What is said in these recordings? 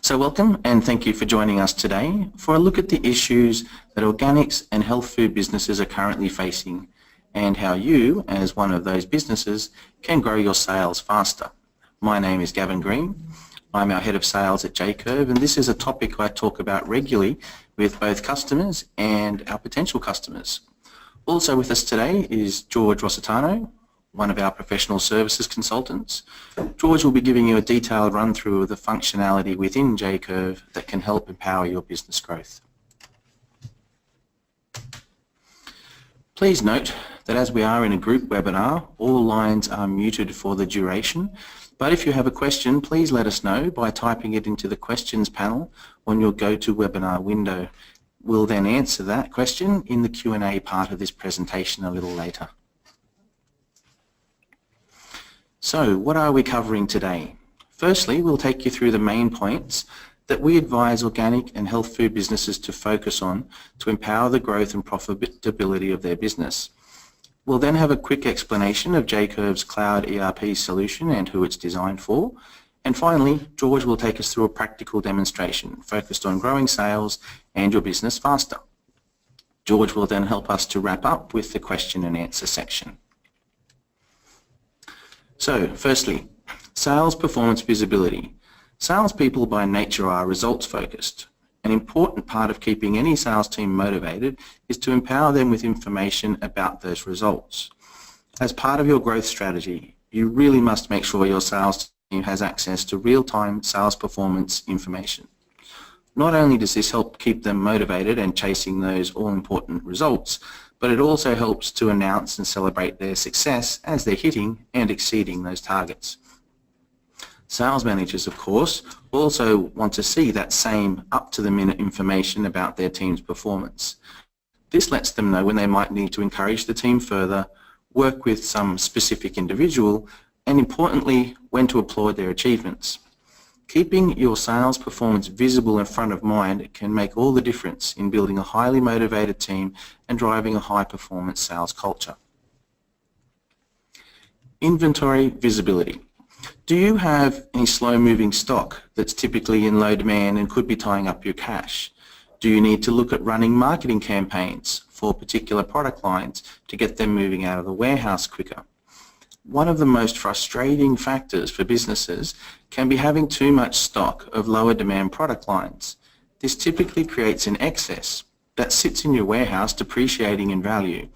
So welcome and thank you for joining us today for a look at the issues that organics and health food businesses are currently facing and how you, as one of those businesses, can grow your sales faster. My name is Gavin Green. I'm our Head of Sales at JCurve, and this is a topic I talk about regularly with both customers and our potential customers. Also with us today is George Rossitano, one of our professional services consultants. George will be giving you a detailed run through of the functionality within JCurve that can help empower your business growth. Please note that as we are in a group webinar, all lines are muted for the duration, but if you have a question, please let us know by typing it into the questions panel on your GoToWebinar window. We'll then answer that question in the Q&A part of this presentation a little later. So what are we covering today? Firstly, we'll take you through the main points that we advise organic and health food businesses to focus on to empower the growth and profitability of their business. We'll then have a quick explanation of JCurve's cloud ERP solution and who it's designed for. And finally, George will take us through a practical demonstration focused on growing sales and your business faster. George will then help us to wrap up with the question and answer section. So, firstly, sales performance visibility. Salespeople by nature are results focused. An important part of keeping any sales team motivated is to empower them with information about those results. As part of your growth strategy, you really must make sure your sales team has access to real-time sales performance information. Not only does this help keep them motivated and chasing those all-important results, but it also helps to announce and celebrate their success as they're hitting and exceeding those targets. Sales managers, of course, also want to see that same up-to-the-minute information about their team's performance. This lets them know when they might need to encourage the team further, work with some specific individual, and importantly, when to applaud their achievements. Keeping your sales performance visible and front of mind can make all the difference in building a highly motivated team and driving a high-performance sales culture. Inventory visibility. Do you have any slow-moving stock that's typically in low demand and could be tying up your cash? Do you need to look at running marketing campaigns for particular product lines to get them moving out of the warehouse quicker? One of the most frustrating factors for businesses can be having too much stock of lower demand product lines. This typically creates an excess that sits in your warehouse depreciating in value.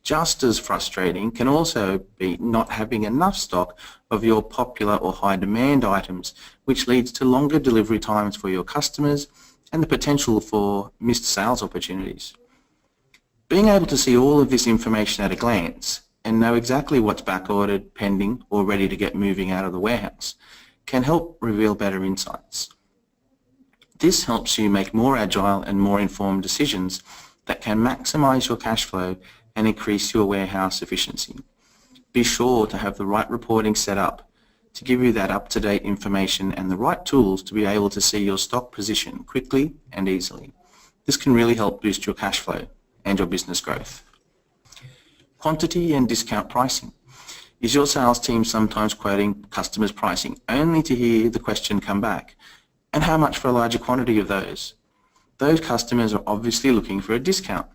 Just as frustrating can also be not having enough stock of your popular or high demand items, which leads to longer delivery times for your customers and the potential for missed sales opportunities. Being able to see all of this information at a glance and know exactly what's back-ordered, pending, or ready to get moving out of the warehouse can help reveal better insights. This helps you make more agile and more informed decisions that can maximize your cash flow and increase your warehouse efficiency. Be sure to have the right reporting set up to give you that up-to-date information and the right tools to be able to see your stock position quickly and easily. This can really help boost your cash flow and your business growth. Quantity and discount pricing. Is your sales team sometimes quoting customers' pricing only to hear the question come back? And how much for a larger quantity of those? Those customers are obviously looking for a discount.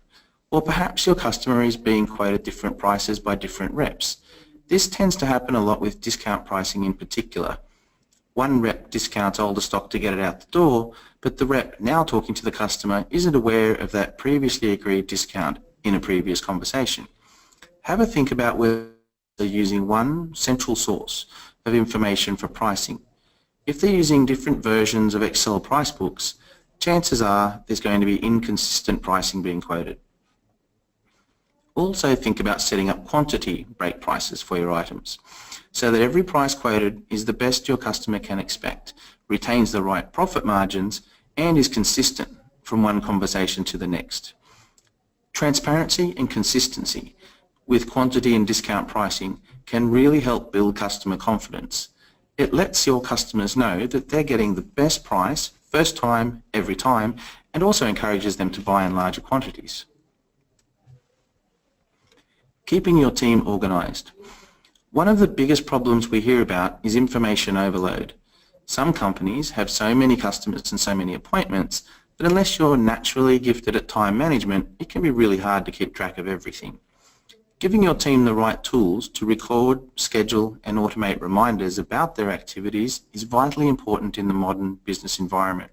Or perhaps your customer is being quoted different prices by different reps. This tends to happen a lot with discount pricing in particular. One rep discounts older stock to get it out the door, but the rep now talking to the customer isn't aware of that previously agreed discount in a previous conversation. Have a think about whether they're using one central source of information for pricing. If they're using different versions of Excel price books, chances are there's going to be inconsistent pricing being quoted. Also think about setting up quantity break prices for your items so that every price quoted is the best your customer can expect, retains the right profit margins, and is consistent from one conversation to the next. Transparency and consistency with quantity and discount pricing can really help build customer confidence. It lets your customers know that they're getting the best price, first time, every time, and also encourages them to buy in larger quantities. Keeping your team organized. One of the biggest problems we hear about is information overload. Some companies have so many customers and so many appointments that unless you're naturally gifted at time management, it can be really hard to keep track of everything. Giving your team the right tools to record, schedule and automate reminders about their activities is vitally important in the modern business environment.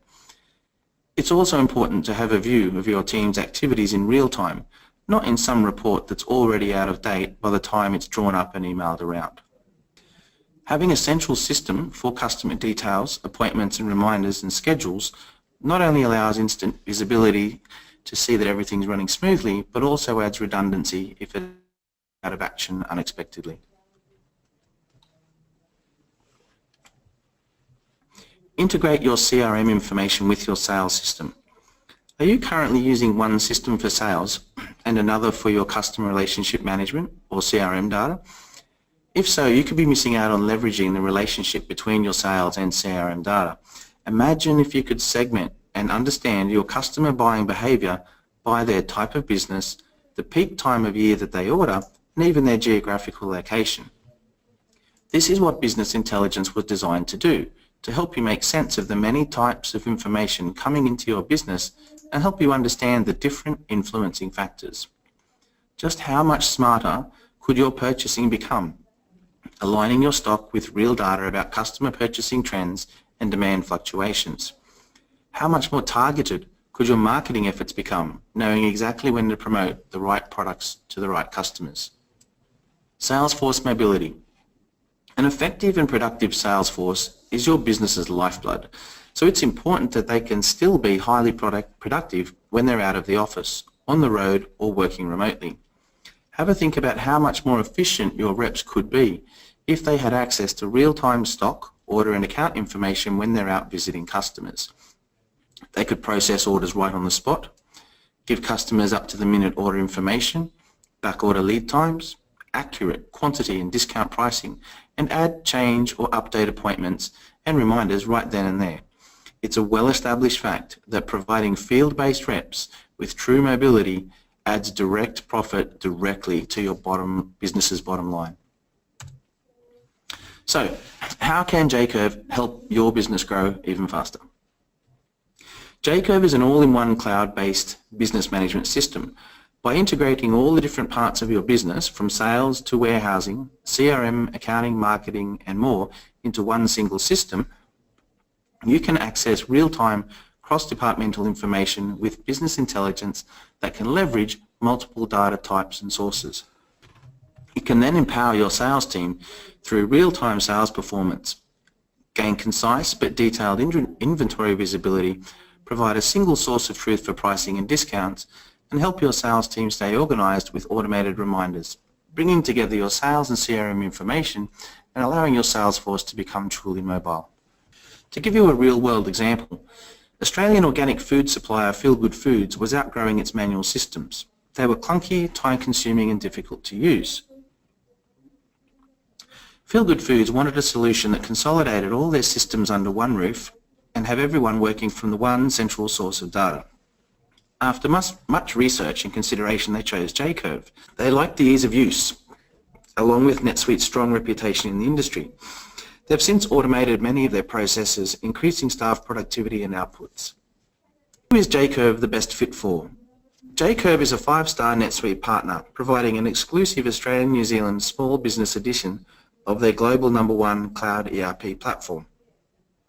It's also important to have a view of your team's activities in real time, not in some report that's already out of date by the time it's drawn up and emailed around. Having a central system for customer details, appointments and reminders and schedules not only allows instant visibility to see that everything's running smoothly, but also adds redundancy if it's out of action unexpectedly. Integrate your CRM information with your sales system. Are you currently using one system for sales and another for your customer relationship management or CRM data? If so, you could be missing out on leveraging the relationship between your sales and CRM data. Imagine if you could segment and understand your customer buying behavior by their type of business, the peak time of year that they order, and even their geographical location. This is what business intelligence was designed to do, to help you make sense of the many types of information coming into your business and help you understand the different influencing factors. Just how much smarter could your purchasing become? Aligning your stock with real data about customer purchasing trends and demand fluctuations. How much more targeted could your marketing efforts become, knowing exactly when to promote the right products to the right customers? Salesforce Mobility. An effective and productive sales force is your business's lifeblood, so it's important that they can still be highly productive when they're out of the office, on the road or working remotely. Have a think about how much more efficient your reps could be if they had access to real-time stock, order and account information when they're out visiting customers. They could process orders right on the spot, give customers up-to-the-minute order information, back order lead times, accurate quantity and discount pricing, and add, change or update appointments and reminders right then and there. It's a well-established fact that providing field-based reps with true mobility adds direct profit directly to your business's bottom line. So, how can JCurve help your business grow even faster? JCurve is an all-in-one cloud-based business management system. By integrating all the different parts of your business, from sales to warehousing, CRM, accounting, marketing, and more, into one single system, you can access real-time, cross-departmental information with business intelligence that can leverage multiple data types and sources. You can then empower your sales team through real-time sales performance, gain concise but detailed inventory visibility, provide a single source of truth for pricing and discounts, and help your sales team stay organized with automated reminders, bringing together your sales and CRM information and allowing your sales force to become truly mobile. To give you a real-world example, Australian organic food supplier Feel Good Foods was outgrowing its manual systems. They were clunky, time-consuming and difficult to use. Feel Good Foods wanted a solution that consolidated all their systems under one roof and have everyone working from the one central source of data. After much research and consideration, they chose JCurve. They liked the ease of use, along with NetSuite's strong reputation in the industry. They've since automated many of their processes, increasing staff productivity and outputs. Who is JCurve the best fit for? JCurve is a 5-star NetSuite partner, providing an exclusive Australian-New Zealand small business edition of their global #1 cloud ERP platform.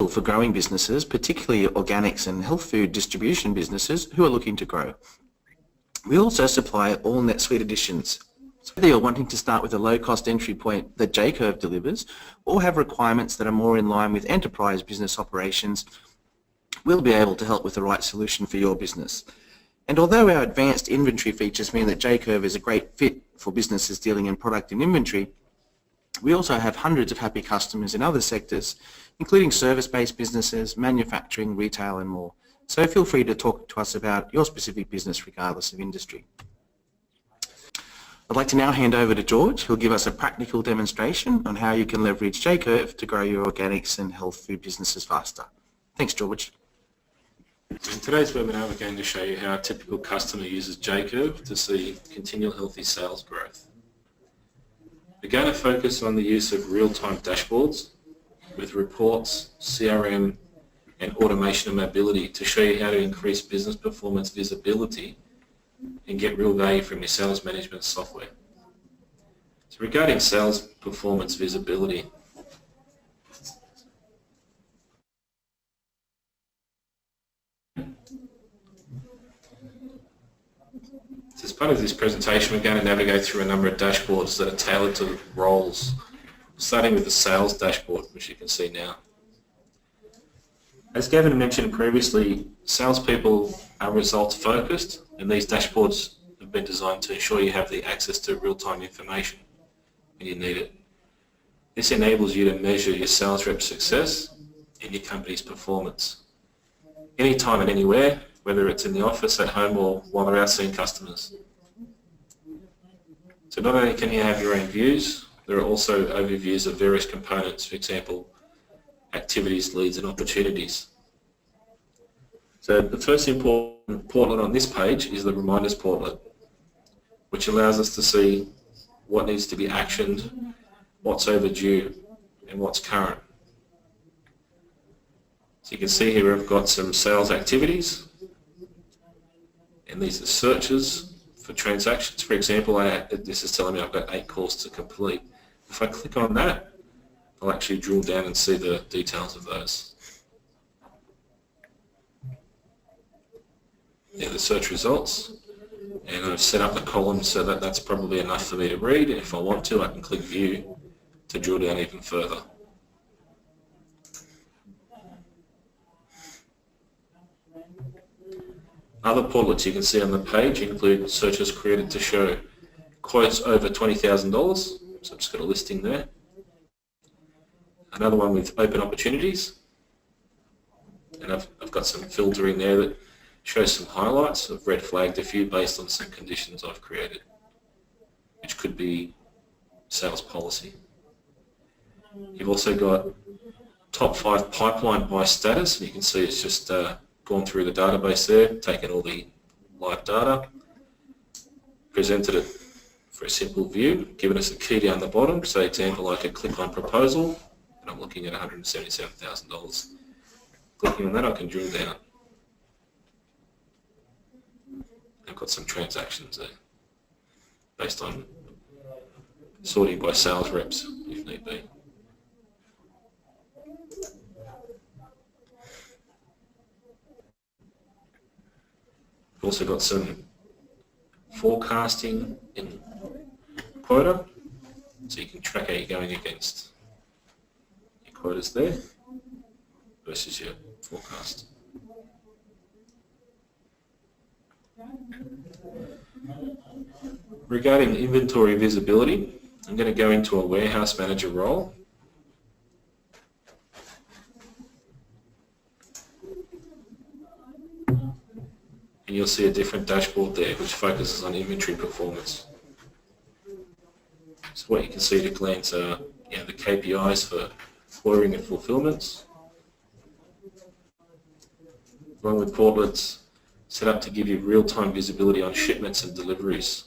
For growing businesses, particularly organics and health food distribution businesses who are looking to grow. We also supply all NetSuite editions. So whether you're wanting to start with a low-cost entry point that JCurve delivers or have requirements that are more in line with enterprise business operations, we'll be able to help with the right solution for your business. And although our advanced inventory features mean that JCurve is a great fit for businesses dealing in product and inventory, we also have hundreds of happy customers in other sectors, including service-based businesses, manufacturing, retail and more. So feel free to talk to us about your specific business regardless of industry. I'd like to now hand over to George, who'll give us a practical demonstration on how you can leverage JCurve to grow your organics and health food businesses faster. Thanks, George. In today's webinar, we're going to show you how a typical customer uses JCurve to see continual healthy sales growth. We're going to focus on the use of real-time dashboards with reports, CRM, and automation and mobility to show you how to increase business performance visibility and get real value from your sales management software. So regarding sales performance visibility, so as part of this presentation, we're going to navigate through a number of dashboards that are tailored to roles, starting with the sales dashboard, which you can see now. As Gavin mentioned previously, salespeople are results focused, and these dashboards have been designed to ensure you have the access to real-time information when you need it. This enables you to measure your sales rep success and your company's performance anytime and anywhere, whether it's in the office, at home, or while they're out seeing customers. So not only can you have your own views, there are also overviews of various components, for example, activities, leads, and opportunities. So the first important portlet on this page is the reminders portlet, which allows us to see what needs to be actioned, what's overdue, and what's current. So you can see here we've got some sales activities, and these are searches for transactions. For example, this is telling me I've got 8 calls to complete. If I click on that, I'll actually drill down and see the details of those. Yeah, the search results, and I've set up the column so that that's probably enough for me to read, and if I want to, I can click View to drill down even further. Other portlets you can see on the page include searches created to show quotes over $20,000, so I've just got a listing there. Another one with open opportunities, and I've got some filtering there that shows some highlights. I've red flagged a few based on some conditions I've created, which could be sales policy. You've also got top 5 pipeline by status, and you can see it's just gone through the database there, taken all the live data, presented it for a simple view, given us a key down the bottom. So example, I could click on proposal, and I'm looking at $177,000. Clicking on that, I can drill down. I've got some transactions there, based on sorting by sales reps, if need be. We've also got some forecasting in quota, so you can track how you're going against your quotas there versus your forecast. Regarding inventory visibility, I'm going to go into a warehouse manager role. And you'll see a different dashboard there which focuses on inventory performance. So what you can see at a glance are the KPIs for ordering and fulfillments, along with portlets set up to give you real-time visibility on shipments and deliveries.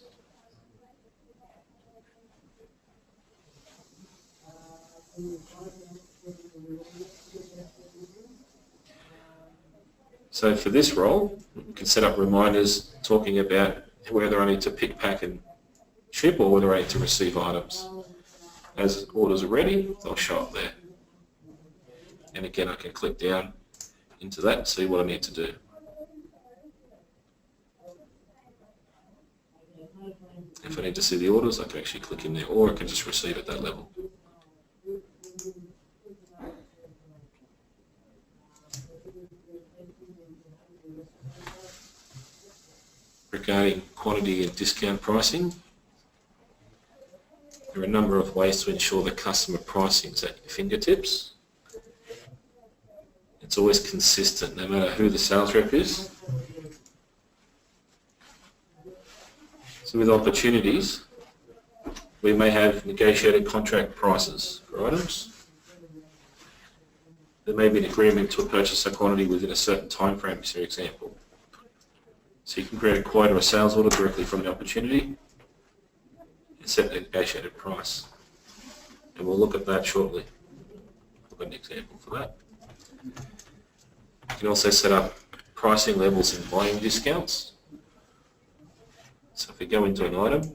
So for this role, we can set up reminders talking about whether I need to pick, pack and ship, or whether I need to receive items. As orders are ready, they'll show up there. And again, I can click down into that and see what I need to do. If I need to see the orders, I can actually click in there, or I can just receive at that level. Regarding quantity and discount pricing, there are a number of ways to ensure that customer pricing is at your fingertips. It's always consistent, no matter who the sales rep is. So with opportunities, we may have negotiated contract prices for items. There may be an agreement to purchase a quantity within a certain time frame, for example. So you can create a quote or a sales order directly from the opportunity and set the negotiated price. And we'll look at that shortly. I've got an example for that. You can also set up pricing levels and volume discounts. So if we go into an item,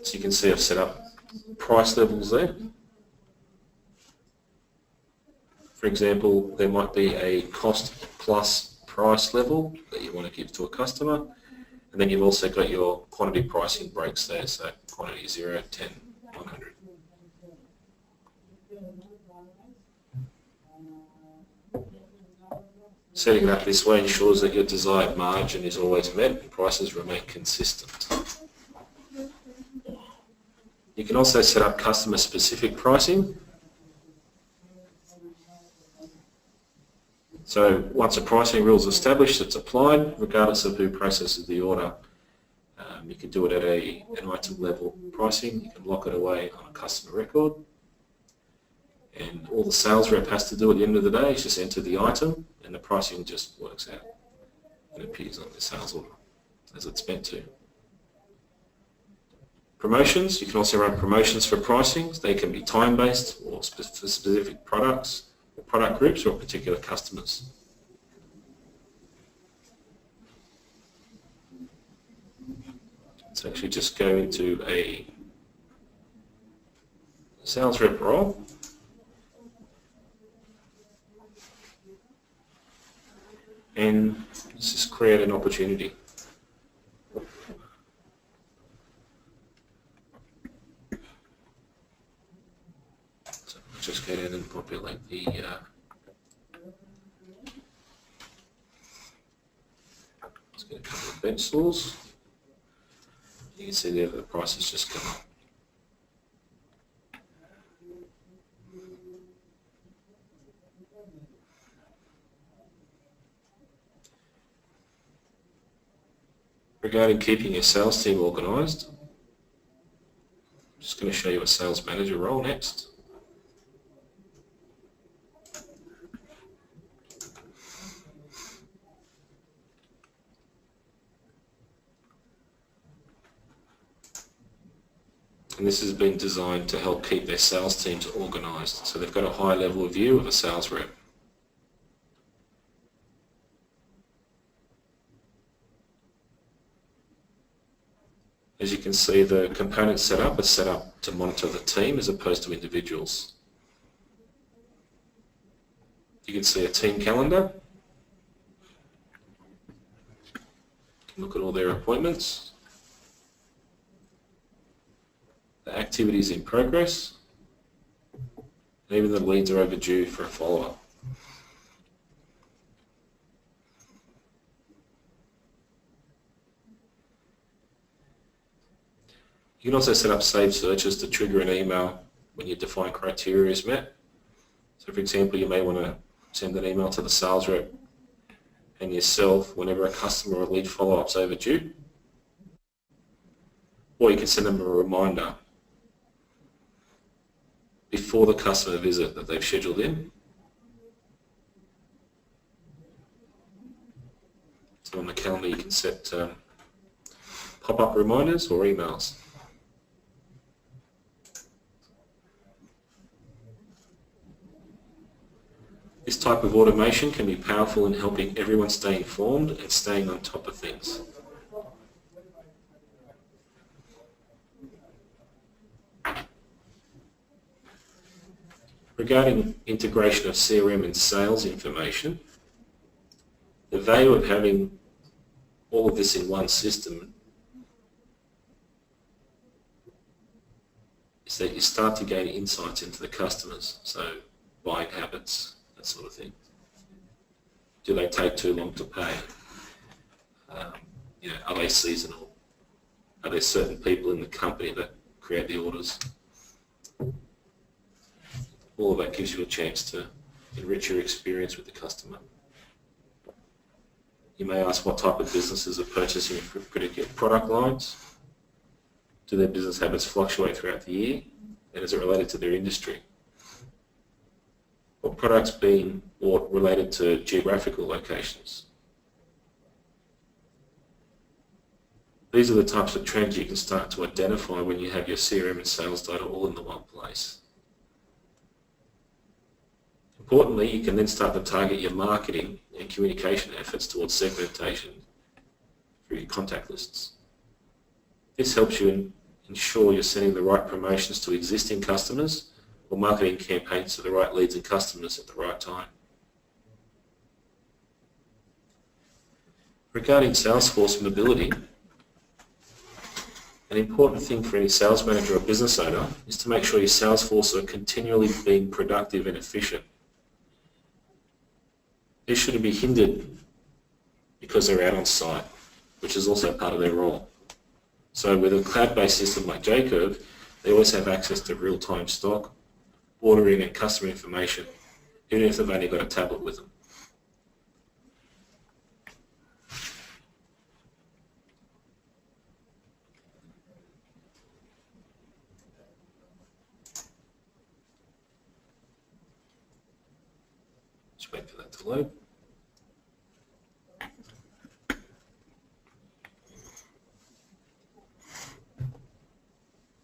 so you can see I've set up price levels there. For example, there might be a cost plus price level that you want to give to a customer, and then you've also got your quantity pricing breaks there, so quantity 0, 10, 100. Setting it up this way ensures that your desired margin is always met and prices remain consistent. You can also set up customer-specific pricing. So once a pricing rule is established, it's applied regardless of who processes the order. You can do it at an item level pricing. You can lock it away on a customer record. And all the sales rep has to do at the end of the day is just enter the item, and the pricing just works out and appears on the sales order as it's meant to. Promotions, you can also run promotions for pricings. They can be time-based or for specific products, or product groups, or particular customers. Let's actually just go into a sales rep role. And let's just create an opportunity. So let's just go in and populate the let's get a couple of bench stores. You can see there that the price has just come up. Regarding keeping your sales team organised, I'm just going to show you a sales manager role next. And this has been designed to help keep their sales teams organised, so they've got a high level view of a sales rep. As you can see, the components set up are set up to monitor the team as opposed to individuals. You can see a team calendar. You can look at all their appointments, the activities in progress, and even the leads are overdue for a follow-up. You can also set up saved searches to trigger an email when your defined criteria is met. So for example, you may want to send an email to the sales rep and yourself whenever a customer or lead follow-up is overdue. Or you can send them a reminder before the customer visit that they've scheduled in. So on the calendar you can set pop-up reminders or emails. This type of automation can be powerful in helping everyone stay informed and staying on top of things. Regarding integration of CRM and sales information, the value of having all of this in one system is that you start to gain insights into the customers, so buying habits, that sort of thing. Do they take too long to pay? Are they seasonal? Are there certain people in the company that create the orders? All of that gives you a chance to enrich your experience with the customer. You may ask what type of businesses are purchasing particular product lines. Do their business habits fluctuate throughout the year? And is it related to their industry? or products being bought related to geographical locations. These are the types of trends you can start to identify when you have your CRM and sales data all in the one place. Importantly, you can then start to target your marketing and communication efforts towards segmentation through your contact lists. This helps you ensure you're sending the right promotions to existing customers or marketing campaigns to the right leads and customers at the right time. Regarding Salesforce Mobility, an important thing for any sales manager or business owner is to make sure your Salesforce are continually being productive and efficient. This shouldn't be hindered because they're out on site, which is also part of their role. So with a cloud-based system like JCurve, they always have access to real-time stock, ordering and customer information, even if they've only got a tablet with them. Just wait for that to load.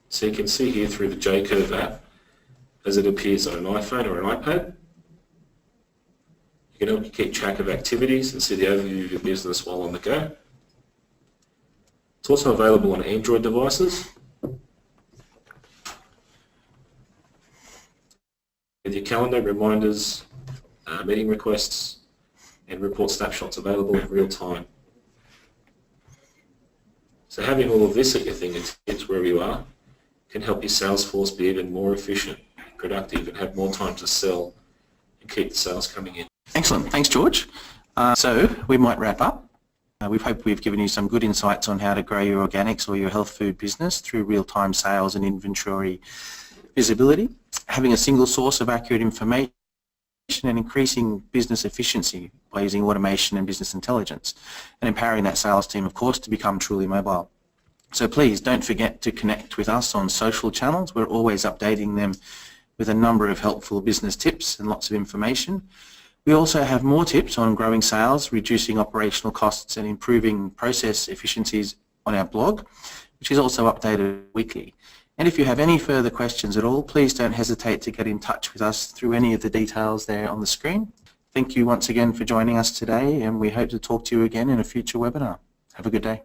So you can see here through the JCurve app, as it appears on an iPhone or an iPad. You can help you keep track of activities and see the overview of your business while on the go. It's also available on Android devices. With your calendar, reminders, meeting requests, and report snapshots available in real time. So having all of this at your fingertips wherever you are can help your Salesforce be even more efficient, productive, and have more time to sell and keep the sales coming in. Excellent. Thanks, George. So we might wrap up. We hope we've given you some good insights on how to grow your organics or your health food business through real-time sales and inventory visibility, having a single source of accurate information and increasing business efficiency by using automation and business intelligence, and empowering that sales team, of course, to become truly mobile. So please don't forget to connect with us on social channels. We're always updating them with a number of helpful business tips and lots of information. We also have more tips on growing sales, reducing operational costs and improving process efficiencies on our blog, which is also updated weekly. And if you have any further questions at all, please don't hesitate to get in touch with us through any of the details there on the screen. Thank you once again for joining us today, and we hope to talk to you again in a future webinar. Have a good day.